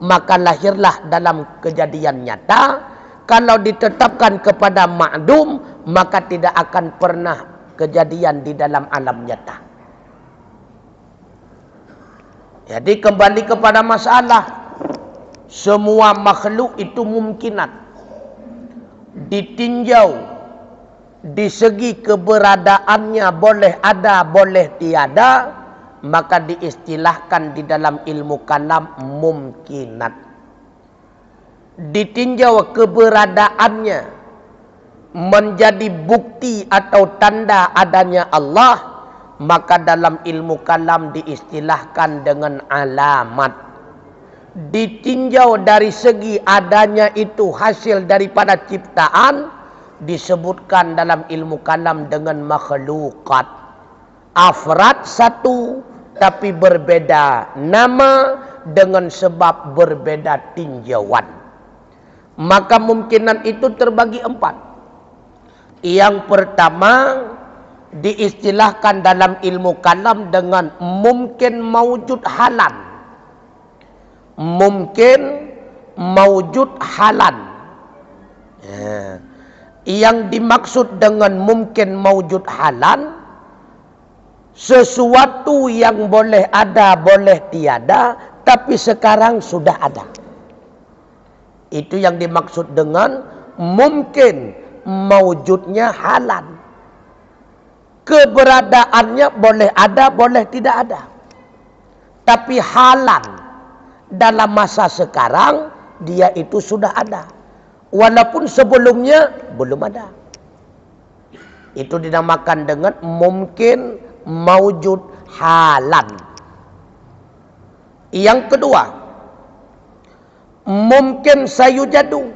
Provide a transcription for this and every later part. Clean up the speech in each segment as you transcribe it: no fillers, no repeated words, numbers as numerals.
maka lahirlah dalam kejadian nyata. Kalau ditetapkan kepada ma'dum, maka tidak akan pernah kejadian di dalam alam nyata. Jadi kembali kepada masalah, semua makhluk itu mungkinat. Ditinjau di segi keberadaannya, boleh ada, boleh tiada, maka diistilahkan di dalam ilmu kalam mumkinat. Ditinjau keberadaannya menjadi bukti atau tanda adanya Allah, maka dalam ilmu kalam diistilahkan dengan alamat. Ditinjau dari segi adanya itu hasil daripada ciptaan, disebutkan dalam ilmu kalam dengan makhlukat. Afrad satu tapi berbeda nama dengan sebab berbeda tinjauan. Maka mungkinan itu terbagi 4. Yang pertama diistilahkan dalam ilmu kalam dengan mungkin maujud halan. Mungkin maujud halan. Yang dimaksud dengan mungkin maujud halan, sesuatu yang boleh ada, boleh tiada, tapi sekarang sudah ada. Itu yang dimaksud dengan mungkin maujudnya halan. Keberadaannya boleh ada, boleh tidak ada. Tapi halan dalam masa sekarang dia itu sudah ada. Walaupun sebelumnya belum ada. Itu dinamakan dengan mungkin maujud halan. Yang kedua, mungkin sayujadu.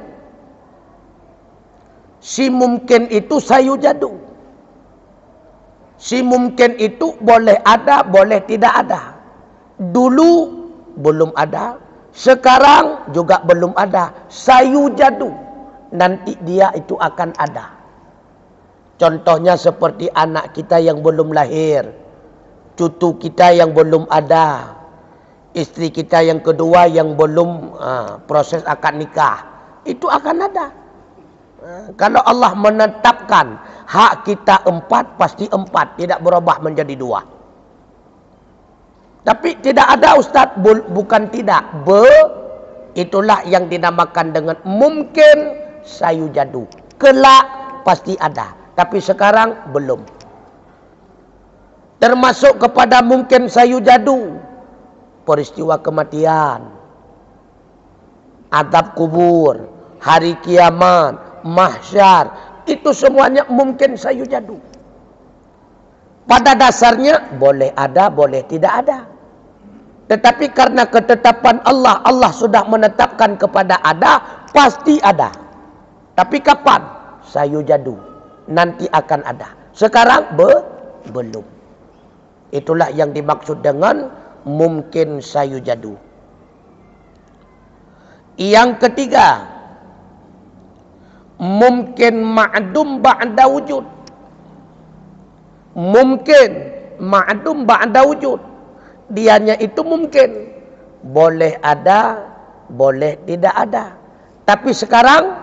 Si mungkin itu sayujadu. Si mungkin itu boleh ada, boleh tidak ada. Dulu belum ada, sekarang juga belum ada. Sayujadu, nanti dia itu akan ada. Contohnya seperti anak kita yang belum lahir, cucu kita yang belum ada, istri kita yang kedua yang belum proses akad nikah, itu akan ada. Kalau Allah menetapkan hak kita 4, pasti 4, tidak berubah menjadi 2. Tapi tidak ada Ustaz, bukan tidak. Itulah yang dinamakan dengan mungkin sayujadu. Kelak pasti ada, tapi sekarang belum. Termasuk kepada mungkin sayujadu, peristiwa kematian, azab kubur, hari kiamat, mahsyar, itu semuanya mungkin sayujadu. Pada dasarnya boleh ada, boleh tidak ada. Tetapi karena ketetapan Allah, Allah sudah menetapkan kepada ada, pasti ada. Tapi kapan? Sayujadu, nanti akan ada. Sekarang belum. Itulah yang dimaksud dengan mungkin sayujadu. Yang ketiga, mungkin ma'dum ba'da wujud. Mungkin ma'dum ba'da wujud. Dianya itu mungkin boleh ada, boleh tidak ada. Tapi sekarang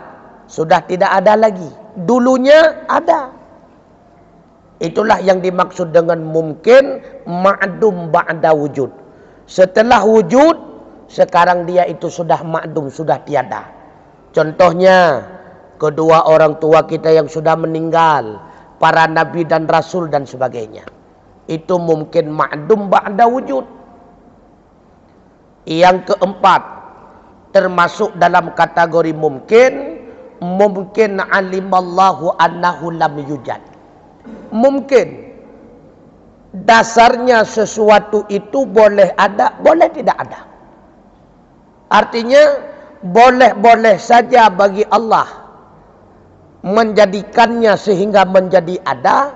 sudah tidak ada lagi. Dulunya ada. Itulah yang dimaksud dengan mungkin ma'dum ba'da wujud. Setelah wujud, sekarang dia itu sudah ma'dum, sudah tiada. Contohnya, kedua orang tua kita yang sudah meninggal, para nabi dan rasul dan sebagainya. Itu mungkin ma'dum ba'da wujud. Yang keempat, termasuk dalam kategori mungkin alimallahu annahu lam yujad. Mungkin dasarnya sesuatu itu boleh ada, boleh tidak ada. Artinya boleh-boleh saja bagi Allah menjadikannya sehingga menjadi ada,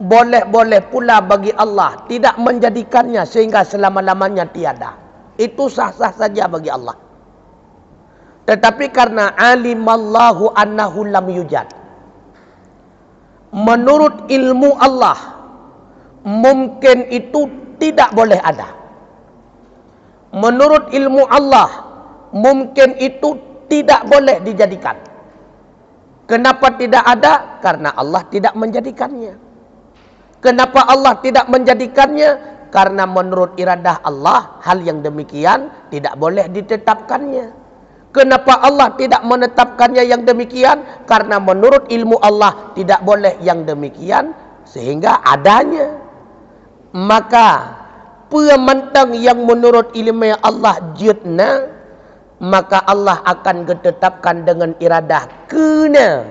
boleh-boleh pula bagi Allah tidak menjadikannya sehingga selama-lamanya tiada. Itu sah-sah saja bagi Allah. Tetapi karena alimallahu annahu lam yujad, menurut ilmu Allah, mungkin itu tidak boleh ada. Menurut ilmu Allah, mungkin itu tidak boleh dijadikan. Kenapa tidak ada? Karena Allah tidak menjadikannya. Kenapa Allah tidak menjadikannya? Karena menurut iradah Allah, hal yang demikian tidak boleh ditetapkannya. Kenapa Allah tidak menetapkannya yang demikian? Karena menurut ilmu Allah tidak boleh yang demikian, sehingga adanya. Maka pementang yang menurut ilmu Allah jidna, maka Allah akan ditetapkan dengan iradah kena,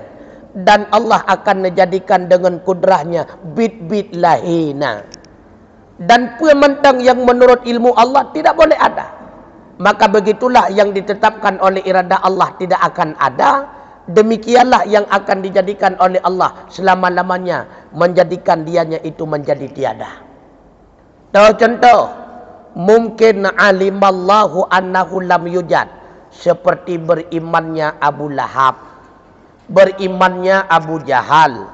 dan Allah akan menjadikan dengan kudrahnya bit-bit lahina. Dan pementang yang menurut ilmu Allah tidak boleh ada, maka begitulah yang ditetapkan oleh iradah Allah tidak akan ada. Demikianlah yang akan dijadikan oleh Allah selama-lamanya, menjadikan dianya itu menjadi tiada. Tahu contoh, mungkin alimallahu annahu lam yujad, seperti berimannya Abu Lahab, berimannya Abu Jahal,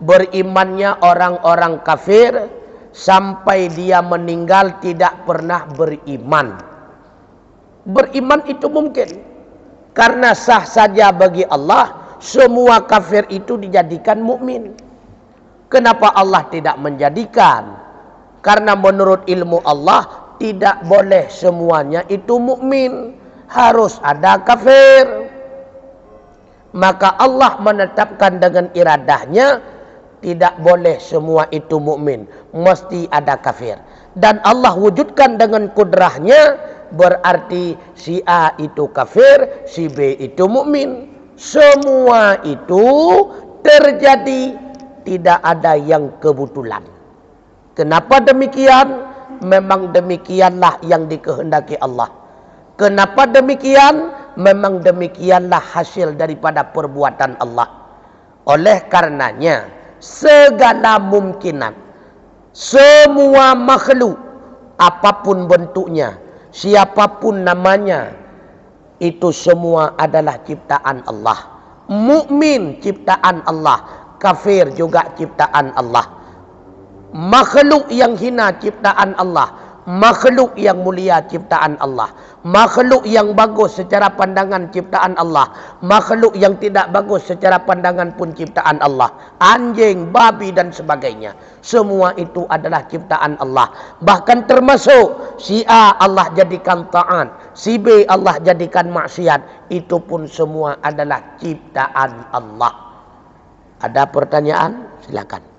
berimannya orang-orang kafir, sampai dia meninggal tidak pernah beriman. Beriman itu mungkin, karena sah saja bagi Allah semua kafir itu dijadikan mukmin. Kenapa Allah tidak menjadikan? Karena menurut ilmu Allah tidak boleh semuanya itu mukmin, harus ada kafir. Maka Allah menetapkan dengan iradahnya tidak boleh semua itu mukmin, mesti ada kafir. Dan Allah wujudkan dengan kudrahnya, berarti si A itu kafir, si B itu mukmin. Semua itu terjadi, tidak ada yang kebetulan. Kenapa demikian? Memang demikianlah yang dikehendaki Allah. Kenapa demikian? Memang demikianlah hasil daripada perbuatan Allah. Oleh karenanya, segala mungkinan, semua makhluk, apapun bentuknya, siapapun namanya, itu semua adalah ciptaan Allah. Mukmin ciptaan Allah, kafir juga ciptaan Allah. Makhluk yang hina ciptaan Allah, makhluk yang mulia ciptaan Allah. Makhluk yang bagus secara pandangan ciptaan Allah, makhluk yang tidak bagus secara pandangan pun ciptaan Allah. Anjing, babi dan sebagainya, semua itu adalah ciptaan Allah. Bahkan termasuk si A Allah jadikan taat, si B Allah jadikan maksiat, itu pun semua adalah ciptaan Allah. Ada pertanyaan? Silakan.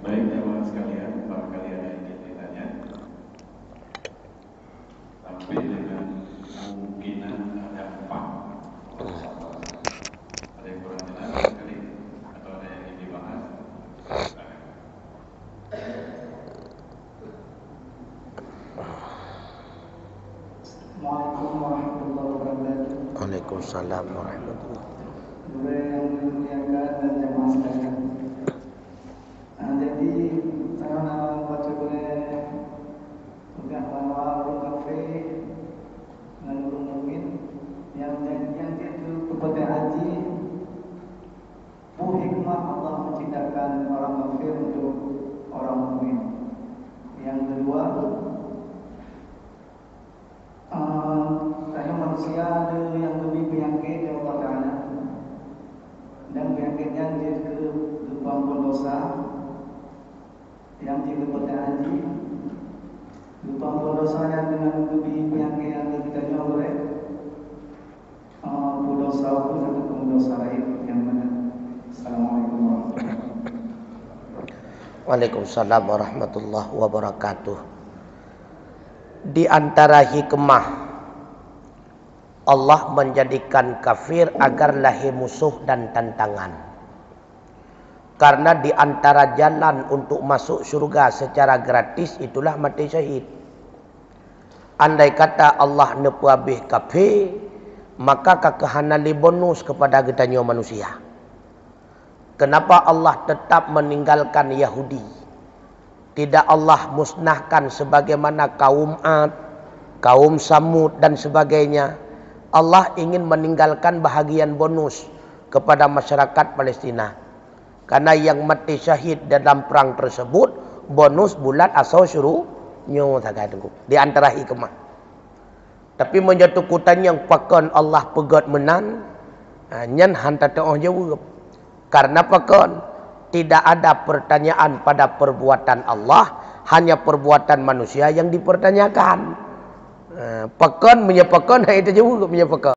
Baik, teman sekalian, barangkali ada yang ingin ditanya sampai dengan kemungkinan ada 4. Ada yang kurang jelas sekali atau ada yang ingin dibahas? Assalamualaikum warahmatullahi wabarakatuh. Waalaikumsalam warahmatullahi wabarakatuh. Yang dimuliakan dan jemaah sekalian. Jadi saya nak baca boleh udah bawa orang kafir dengan orang mukmin yang dia itu kepada haji. Bu hikmah Allah menciptakan orang kafir untuk orang mukmin. Yang kedua, saya manusia ada yang lebih penyakit dari Allah Taala, dan penyakitnya dia kelupakan dosa. Yang dia kepada haji, lupa dosa yang dengan lebih penyakit yang kita jauh oleh dosa pun atau dosa lain yang mana. Assalamualaikum warahmatullahi wabarakatuh. Waalaikumsalam warahmatullahi wabarakatuh. Di antara hikmah Allah menjadikan kafir agar lahir musuh dan tantangan. Karena di antara jalan untuk masuk surga secara gratis itulah mati syahid. Andai kata Allah nepu habis kafir, maka kakahanali bonus kepada getanya manusia. Kenapa Allah tetap meninggalkan Yahudi? Tidak Allah musnahkan sebagaimana kaum Ad, kaum Samud dan sebagainya. Allah ingin meninggalkan bahagian bonus kepada masyarakat Palestina. Karena yang mati syahid dalam perang tersebut bonus bulat asal nyo sagai tengku di antara hikmah. Tapi menjatuh kutan yang pakon Allah pegat menan nyan hantar tengah jawab. Karena pakon tidak ada pertanyaan pada perbuatan Allah, hanya perbuatan manusia yang dipertanyakan. Pakon menyepakon itu jawab menyepakon.